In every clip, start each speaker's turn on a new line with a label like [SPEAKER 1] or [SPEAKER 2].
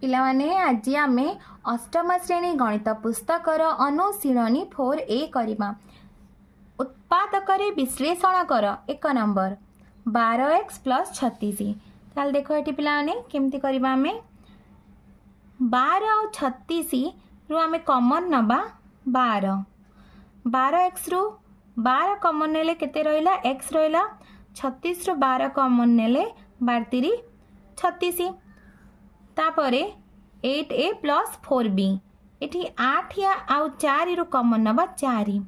[SPEAKER 1] पिलामाने आज आमे अष्टम श्रेणी गणित पुस्तकर अनुशीलनी 4A करवा। उत्पादक विश्लेषण कर। 1 नंबर 12x + 36। ताल देख ये पिलाने केमती करवा आमे 12 और 36 रु आमे कॉमन नबा 12x रु 12 कॉमन नेले केते रहिला x रहिला 36 रु 12 कॉमन नेले 12 36। तापरे 8a + 4b एठी 8 या आउ 4 रु कॉमन नबा 4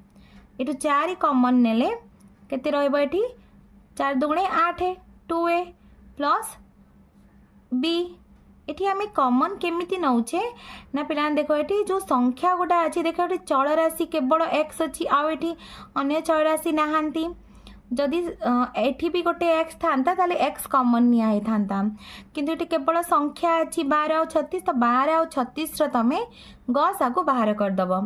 [SPEAKER 1] एठु 4 कॉमन नेले केते रहइबो एठी 4 दुगुणे 8 2a + b एठी आमे कॉमन केमिति नउछे ना पिला देखो एठी जो संख्या गुडा अछि देखो एठी चल राशि केवल x अछि आ एठी अन्य चल राशि नाहांती जदि एठी भी गोटे x थांता ताले x कॉमन निया हे थांता किंतु एठी केवल संख्या अछि 12 और 36 तो 12 और 36 रो तमे गसा को बाहर कर दबो।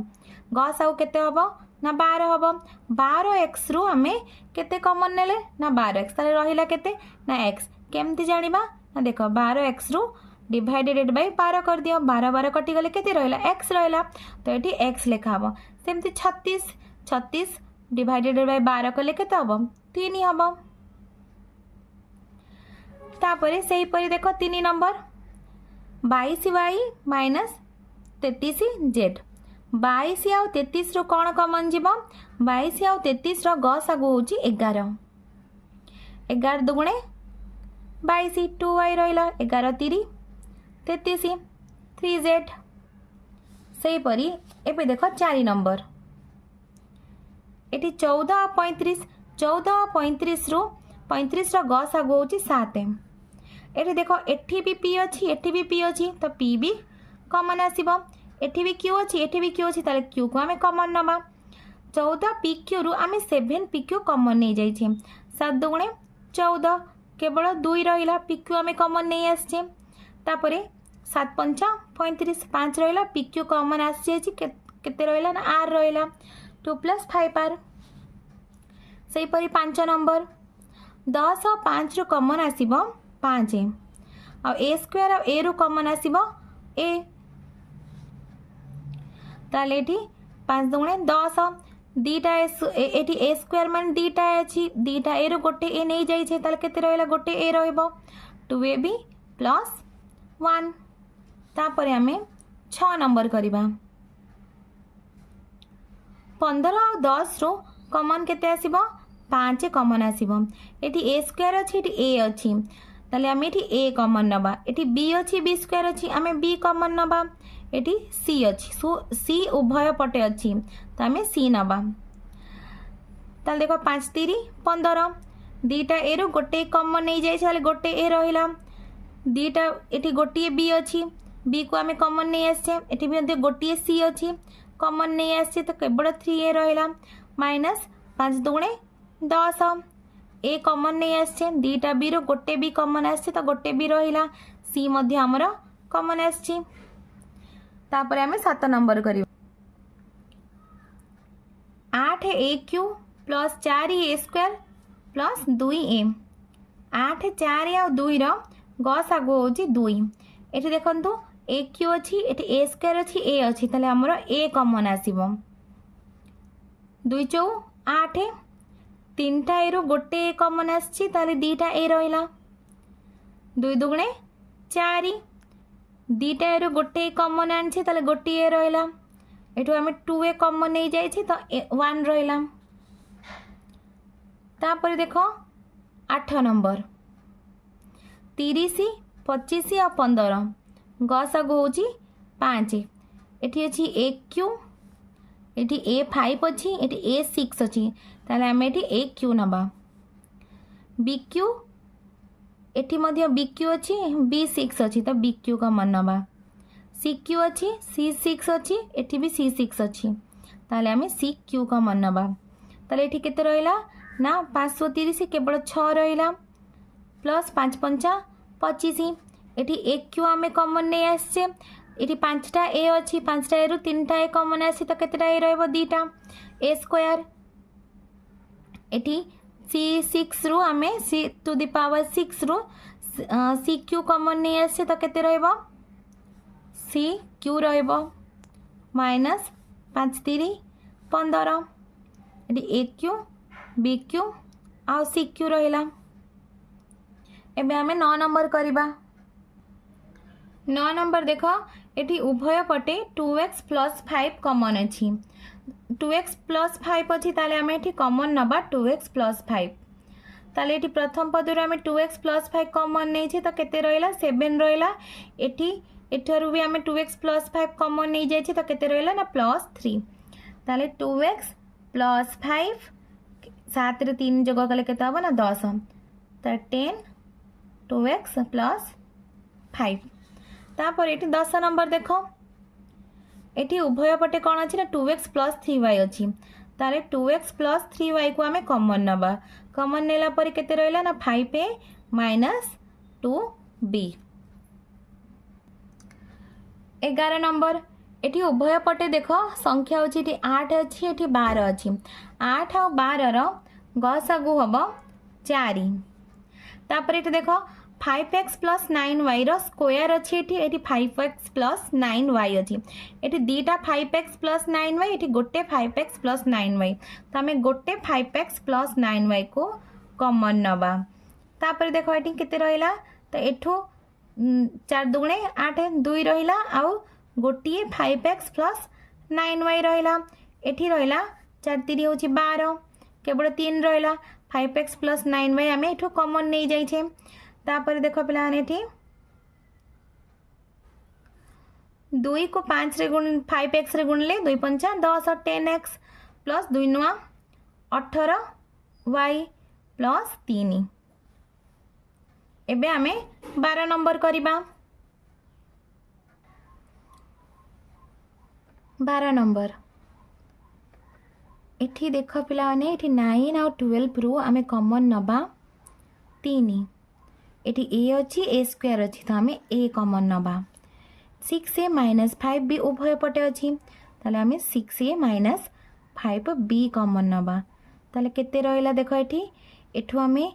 [SPEAKER 1] गसा केते हबो ना 12 हबो 12x रु हमें केते कॉमन नेले ना 12x ताले रहिला केते ना x केमती जानिबा ना देखो 12x रु डिवाइडेड बाय 12 कर दियो 12 12 कटि गले केते रहिला x रहिला तो एठी x लेखा हबो। सेमती 36 डिवाइडेड बाय 12 कले केते हबो 3 हबो। तापरे सेही परि देखो 3 नंबर 22y - 33z 22 आउ 33 रो कोन कॉमन जीवो 22 आउ 33 रो गसागु होची 11 11 दुगुणे 22 2y रहिला 11 3 33 3z। सेही परि एबे देखो 4 नंबर एटी 14 और 35 14 और 35 रु 35 रो गसागु होची 7 एटी देखो एठी भी p अछि एठी भी p अछि तो p भी कॉमन आसीबो एठी भी q अछि एठी भी q अछि ताले q को हमें कॉमन नबा 14 pq रु हमें 7 pq कॉमन नै जाई छै 7 दुगुणे 14 केवल 2 रहिला pq हमें कॉमन नै आछे तापरे 7 5 35 5 रहिला pq कॉमन आछे केते रहिला ना r रहिला 2 + 5 r। सेही परि 5 नंबर 10 और 5 रु कॉमन आसीबो 5 आ a² और a रु कॉमन आसीबो a ताले एठी 5 दुगुणे 10 दीटा एठी a² मान दीटा अछि दीटा a रु गोटे a नै जाई छै ताले केते रहिला गोटे a रहइबो 2ab + 1। तापरे हमें 6 नंबर करिबा 15 और 10 रु कॉमन केते आसीबो 5 कॉमन आसीबो एठी a² अछि एठी a अछि ताले हमें एठी a कॉमन नबा एठी b अछि b² अछि हमें b कॉमन नबा एठी c अछि सो c उभय पटे अछि तो हमें c नबा। ताले देखो 5 3 15 दीटा a रु गोटे कॉमन नै जाय छले गोटे a रहिला दीटा एठी गोटे b अछि b को हमें कॉमन नै आछे एठी भी गोटे c अछि कॉमन नै आछे तो केवल 3a रहिला -5 दुगुणे 10 a कॉमन नै आछे दीटा b रु गोटे b कॉमन आछे तो गोटे b रहिला c मध्ये हमर कॉमन आछी। तापरे हमें 7 नंबर करियो 8aq + 4a² + 2a 8 4 और 2 रो गसागु होची 2 एठी देखंतु aq अछि एठी a² अछि a अछि ताले हमर a कॉमन आसीबो 2 4 8 तीनटा a रु गोटे a कॉमन आछी ताले दीटा a रहिला 2 दुगुणे 4 दीटा a रु गोटे a कॉमन आनछि ताले गोटे a रहिला एठु हमें 2a कॉमन नै जाय छै तो 1 रहिला। तापर देखो 8 नंबर 30 25 और 15 गसागु होची 5 एठी अछि aq एठी a5 अछि एठी a6 अछि ताले हमें एठी aq नबा bq एठी मध्ये bq अछि b6 अछि तो bq कॉमन नबा cq अछि c6 अछि एठी भी c6 अछि ताले हमें cq कॉमन नबा ताले एठी केते रहिला ना 530 केवल 6 रहिला प्लस 5 5 25 एठी aq हमें कॉमन नै आछे एठी 5टा a अछि 5टा a रु 3टा a कॉमन आसी तो केतेटा a रहइबो 2टा a² एठी c6 रु हमें c⁻6 रु cq कॉमन नै आछे तो केते रहइबो सी क्यू रहिबो माइनस 5 3 15 एटी ए क्यू बी क्यू आउ सी क्यू रहिला। एबे आमे 9 नंबर करिबा। 9 नंबर देख एटी उभय पटे 2x प्लस 5 कॉमन अछि। 2x प्लस 5 अछि ताले आमे एटी कॉमन नबा 2x प्लस 5 ताले एटी प्रथम पदरु आमे 2x प्लस 5 कॉमन नै छी तो केते रहिला 7 रहिला। एटी एठरु भी आमे 2x प्लस 5 कॉमन नै जाय छी तो केते रहिला ना प्लस 3 ताले 2x प्लस 5 7 रे 3 जोग कले केते हबो ना 10 तो 10 2x प्लस 5 तापर एटी 10 नंबर देखो एटी उभय पटे कौन अच्छी ना 2x प्लस 3y अच्छी तारे 2x प्लस 3y को आमे कॉमन नबा। कॉमन नेला पर केते रहिला ना 5a minus 2b। 11 number eighty उभय पटे देखो संख्या होची एटी 8 अच्छी एटी 12 अच्छी 8 और 12 रो गसागु हबो 4 तापर एटी देखो 5x प्लस 9y रो स्क्वायर अच्छी एटी 5x प्लस 9y अच्छी eighty दीटा 5x plus 9y eighty गोटे 5x प्लस 9y तो आमे गोटे 5x प्लस 9y को कॉमन नबा। तापर देखो एटी केते रहिला तो एठो 4 दुगुणे 8 2 रहिला आउ गोटिए 5x प्लस 9y रहिला। एठी रहिला 4 3 होची 12 केवल 3 रहिला 5x प्लस 9y आमे एठो कॉमन नै जाय छे। तापर देखो पिलाने एठी 2 को 5 रे गुण 5x रे गुणले 2 5 10 10x प्लस 2 नुआ 18y प्लस 3 एबे आमे 12 नंबर करिबा। 12 नंबर एठी देखो पिलाने एठी 9 और 12 रु आमे कॉमन नबा 3 एटी ए अच्छी ए स्क्वायर अच्छी तो आमे ए कॉमन नबा। 6a माइनस 5 भी उभय पटे अच्छी ताले आमे 6a माइनस 5b कॉमन नबा ताले केते रहिला देखो एठी एठू आमे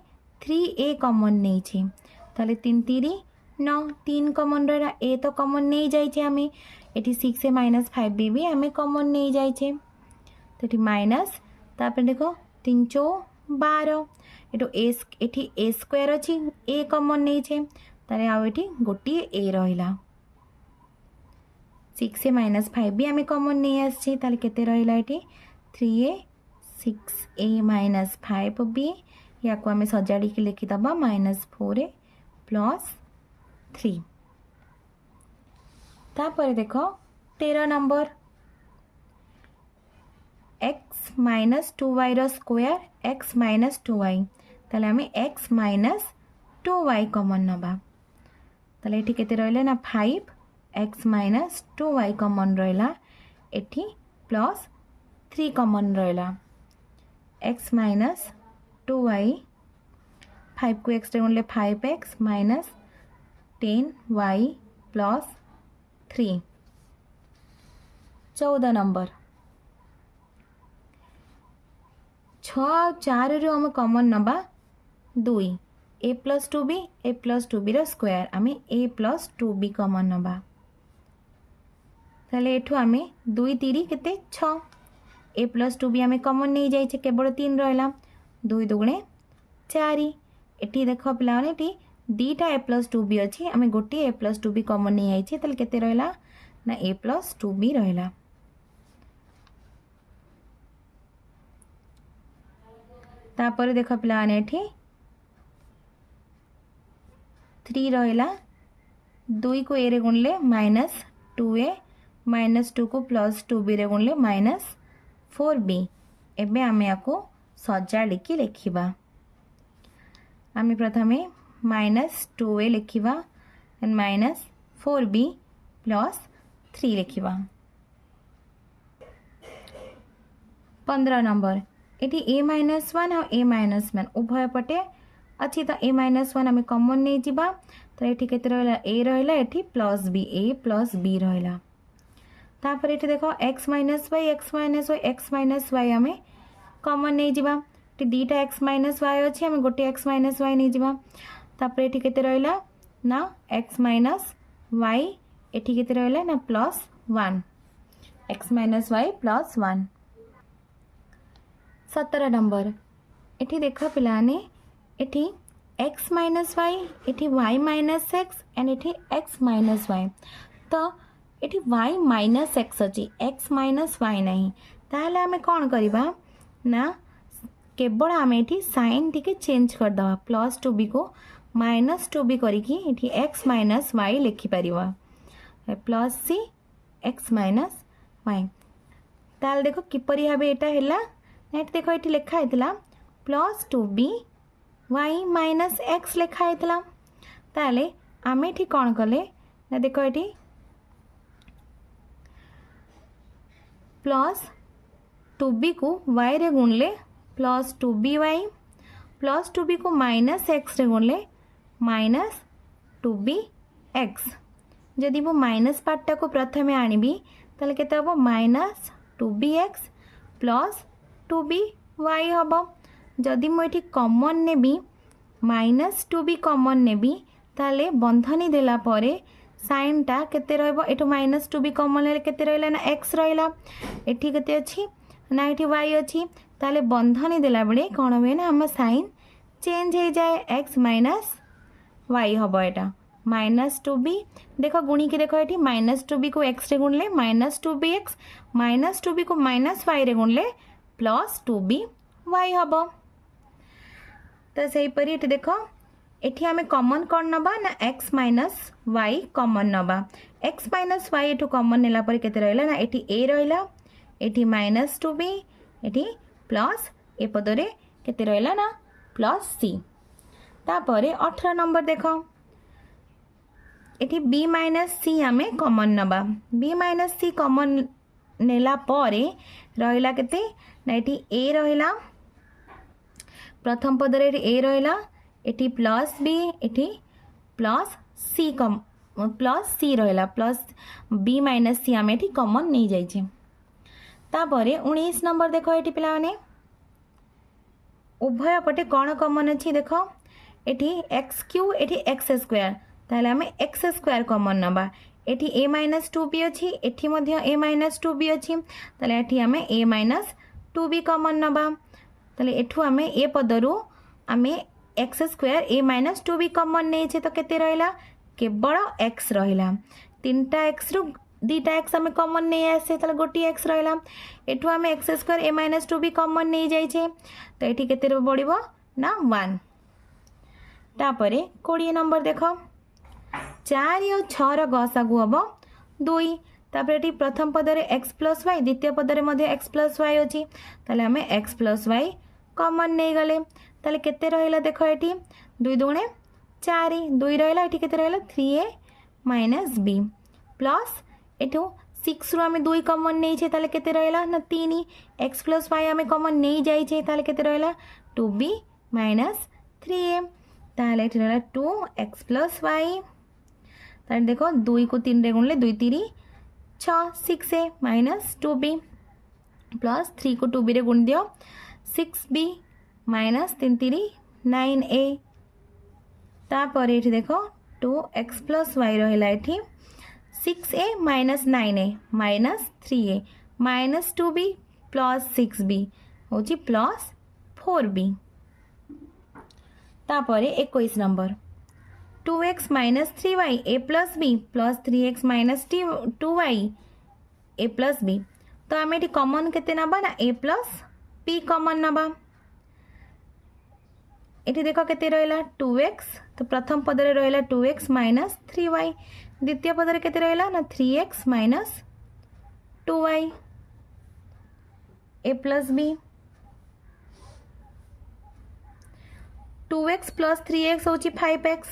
[SPEAKER 1] 3a कॉमन नै छी ताले 3 3 9 3 कॉमन रहिला ए तो कॉमन नै जाय छे आमे एठी 6a माइनस 5b भी आमे कॉमन नै जाय छे तो एठी माइनस तापर देखो 3 4 12 एटो एठी ए स्क्वायर अच्छी ए कॉमन नै छे तारे आउ एठी गोटी ए रहिला 6a माइनस 5 भी आमे कॉमन नै आछी ताले केते रहिला एठी 3a 6a माइनस 5b या को आमे सजाडी के लिखि दबा माइनस 4a प्लस 3। तापर देखो 13 नंबर x माइनस 2y रो स्क्वायर x माइनस 2y ताले आमे x माइनस 2y कॉमन नबा ताले एठी केते रहिला ना 5 x माइनस 2y कॉमन रहिला एठी प्लस 3 कॉमन रहिला x माइनस 2y 5 को x रे गुणले 5x minus 10y plus 3। 14 number 6 और 4 रो हम कॉमन नबा 2 a प्लस 2b रो स्क्वायर आमे a प्लस 2b कॉमन नबा ताले एठू आमे 2 3 केते 6 a प्लस 2b आमे कॉमन नै जाय छे केवल 3 रहला 2 दुगुणे 4 एठी देखो पिलाने एठी दीटा a प्लस 2b अछि आमे गोटी a प्लस 2b कॉमन नै आइ छे ताले केते रहला ना a प्लस 2b रहला। तापर देखो पिलाने एठी 3 रहिला 2 को a रे गुणले माइनस 2a माइनस 2 को प्लस 2b रे गुणले माइनस 4b एबे आमे याको सजाडी की लिखिबा आमे प्रथमे माइनस 2a लिखिबा एंड माइनस 4b प्लस 3 लिखिबा। 15 नंबर एटी a माइनस 1 और a माइनस 1 उभय पटे अच्छी तो a माइनस 1 आमे कॉमन नै जिबा तो एठी केते रहला a रहला एठी plus b a plus b रहला। तापर एठी देखो x माइनस y आमे कॉमन नै जिबा एठी दीटा x माइनस y अछि आमे गोटे x माइनस y नै जिबा तापर एठी केते रहला ना x माइनस y एठी केते रहला ना +1 x माइनस वाई +1। 17 नंबर एठी देखो पिलाने एठी x माइनस वाई एठी y माइनस एक्स एंड एठी x माइनस वाई। तो एठी y माइनस एक्स अच्छी x माइनस वाई नहीं ताहले आमे कौन करिबा ना केवल आम ये साइन टी चेंज करदे +2b को -2b करके x माइनस वाई लिखिपर +c x माइनस वाई। ताल देखो किपर भाव यहाँ है देखो ये लिखाई +2b y माइनस एक्स लिखाई ताले आम ये कौन कले ना देखो ये +2b को y रे गुणले +2by +2b को -x रे गुणले -2bx। जदि मो माइनस पार्टा को प्रथम आनिबी ताले केते हबो -2bx +2by हबो। जदि मो एठी कॉमन नेबी -2b कॉमन नेबी ताले बंधनी देला परे साइन टा केते रहबो एठो -2b कॉमन ले केते रहला ना x रहला एठी केते अछि ना एठी y अछि ताले बंधनी देला बेले कौन हुए ना आम साइन चेंज हो जाए x माइनस वाई हम यहाँ -2b देख गुणी की देख ये -2b को x रे गुणले -2bx -2b को -y रे गुणले +2by हम। तो सहीपरी ये देख ये आम कॉमन कौन नबा ना x माइनस वाई कॉमन नबा x माइनस वाई एठू कॉमन नेला पर केते रहला ना एठी a रहला एठी -2b एठी प्लस ए पदरे केते रहला ना +c। तापरे 18 नंबर देख एठी b माइनस c आमे कॉमन नबा b माइनस c कॉमन नेला परे रहला केते ना एठी a रहला प्रथम पदरे a रहला एठी +b एठी +c कम +c रहला +b माइनस c आमे एठी कॉमन नहीं जाई छे। तापरे 19 नंबर देख ये पिला माने उभय पटे कौन कॉमन अच्छी देख ये एक्स क्यू ये एक्स स्क्वायर ताहले आम एक्स स्क्वायर कॉमन नबा एटी a माइनस 2b अच्छी एटी a माइनस 2b अच्छी ताहले एटी आम a माइनस 2b कॉमन नबा ताहले एठू आम ए पदरु आम x square a minus 2b common नहीं तो केते रहला केवल x रहला 3टा x रु 2टा x आम कॉमन नहीं आसे ताले गोटी x रहला एठू आम x square a minus 2b common नहीं जाइछे तो ये केते बढ़िबो ना 1। तापरे 20 नंबर देख 4 और 6 रो गसागु हबो 2 तापरे ये प्रथम पदरे x प्लस वाई द्वितीय पदरे मध्य x प्लस वाई अच्छी ताले आम x प्लस वाई कॉमन नहीं गले ताले केते रहला देख ये 2 दूणे 4 2 रहला ये केते रहला 3a माइनस b प्लस एठू 6 रु आम 2 कॉमन नहीं छे ताले केते रहला ना 3 x प्लस वाई आम कॉमन नहीं जाई छे ताले केते रहला 2b माइनस 3a ताले एठी रहला 2x प्लस वाई ताले देखो 2 को 3 रे गुणले 2 3 6 6a माइनस 2b प्लस 3 को 2b रे गुण दियो 6b माइनस 3 3 9a तापर एठी देखो 2x प्लस वाई रहला एठी 6a minus 9a minus 3a minus 2b plus 6b होची प्लस 4b। तापरे 21 number 2x minus 3y a plus b plus 3x minus 2y a plus b तो आम ये कॉमन केते नबा ना a प्लस b कॉमन नबा ये देख केते रहला 2x तो प्रथम पदरे रहला 2x माइनस 3y द्वितीय पदरे केते रहला ना 3x minus 2y a plus b 2x plus 3x होची 5x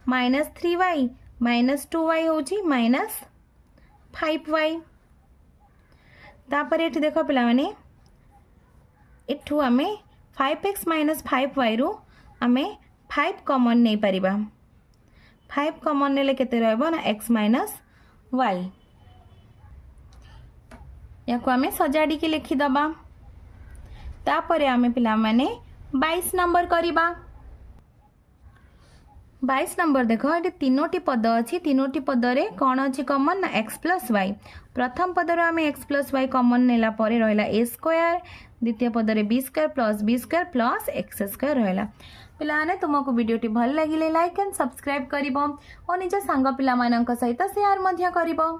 [SPEAKER 1] minus 3y minus 2y होची माइनस 5y। तापर ये देख पिला माने एठू आमे 5x माइनस 5y रु आमे 5 कॉमन नहीं पारिबा 5 कॉमन नेले केते रहबो ना x माइनस y या को आमे सजाडी के लिखि दबा। तापरे आमे पिला माने 22 नंबर करिबा 22 नंबर देख ये तीनोटी पद अच्छी तीनोटी पदरे कौन अच्छी कॉमन ना एक्स प्लस वाई प्रथम पदर आम एक्स प्लस वाई कॉमन नेला परे रहिला ए स्क्वायर द्वितीय पदरे B square plus X square रहिला। पिलाने तुमको वीडियोटी भल लगिले लाइक एंड सब्सक्राइब करिवो और निज सांग पिला मानक सहित शेयर मध्य करिवो।